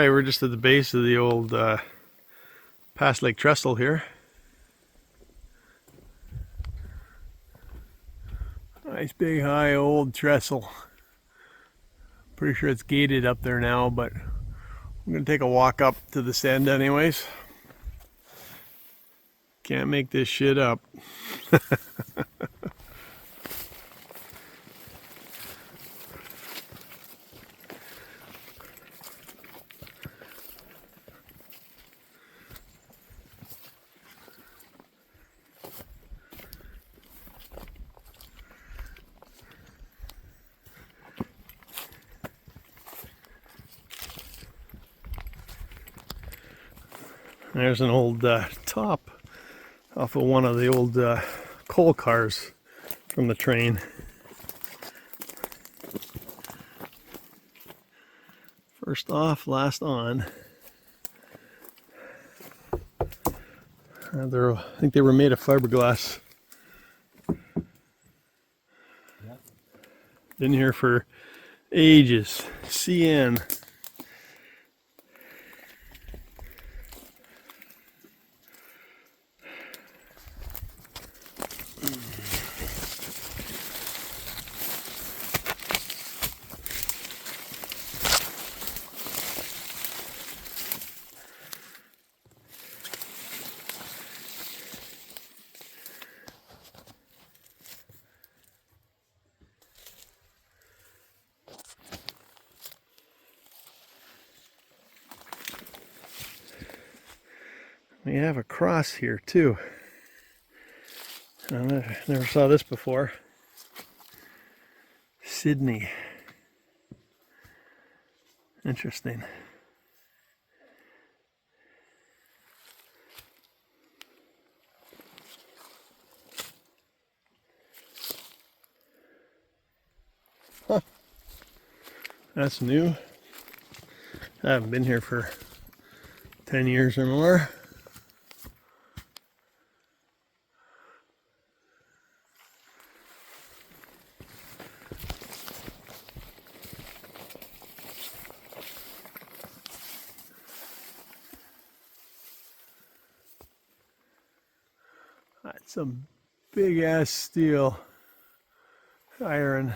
Alright, we're just at the base of the old past Lake Trestle here. Nice big high old trestle. Pretty sure it's gated up there now, but I'm gonna take a walk up to this end anyways. Can't make this shit up. There's an old top off of one of the old coal cars from the train. First off, last on. I think they were made of fiberglass. Been here for ages. CN. We have a cross here too. I never saw this before. Sydney. Interesting. Huh. That's new. I haven't been here for 10 years or more. That's some big ass steel iron.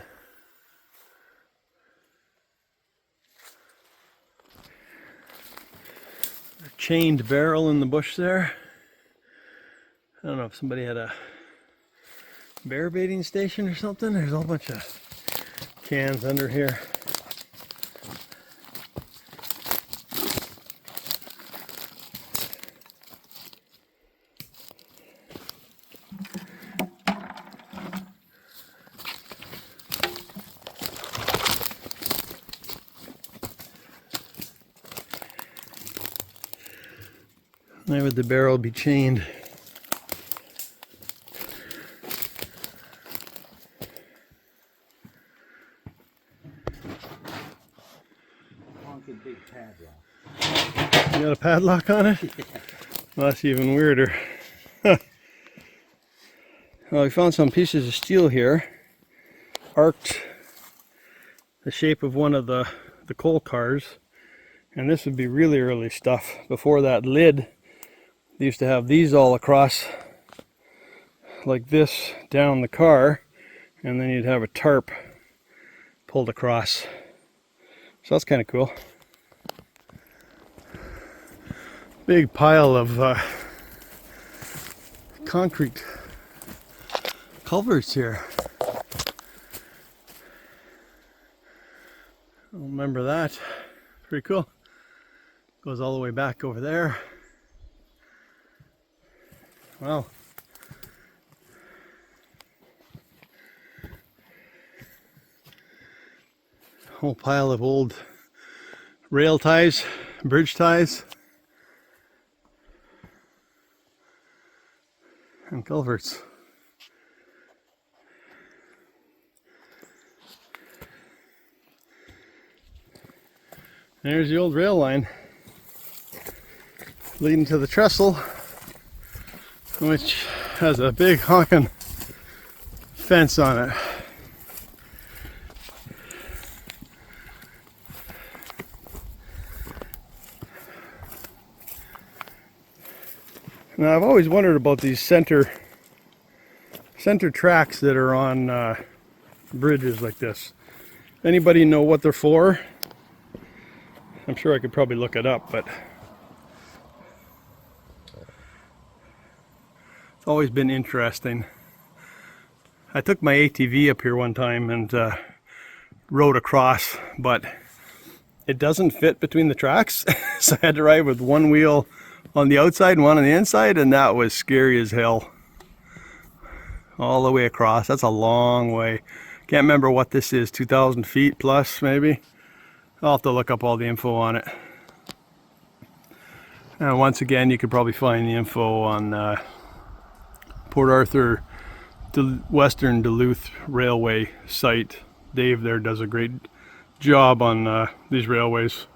A chained barrel in the bush there. I don't know if somebody had a bear baiting station or something. There's a whole bunch of cans under here. Why would the barrel be chained? Big padlock. You got a padlock on it? Yeah. Well, that's even weirder. Well, we found some pieces of steel here, arced the shape of one of the coal cars, and this would be really early stuff. Before that lid, they used to have these all across like this down the car, and then you'd have a tarp pulled across. So that's kind of cool. Big pile of concrete culverts here. I don't remember that. Pretty cool. Goes all the way back over there. Wow. Whole pile of old rail ties, bridge ties, and culverts. There's the old rail line leading to the trestle, which has a big honking fence on it. Now I've always wondered about these center tracks that are on bridges like this. Anybody know what they're for? I'm sure I could probably look it up, but it's always been interesting. I took my ATV up here one time and rode across, but it doesn't fit between the tracks. So I had to ride with one wheel on the outside and one on the inside, and that was scary as hell. All the way across. That's a long way. Can't remember what this is, 2,000 feet plus maybe. I'll have to look up all the info on it. And once again, you could probably find the info on Port Arthur Western Duluth Railway site. Dave there does a great job on these railways.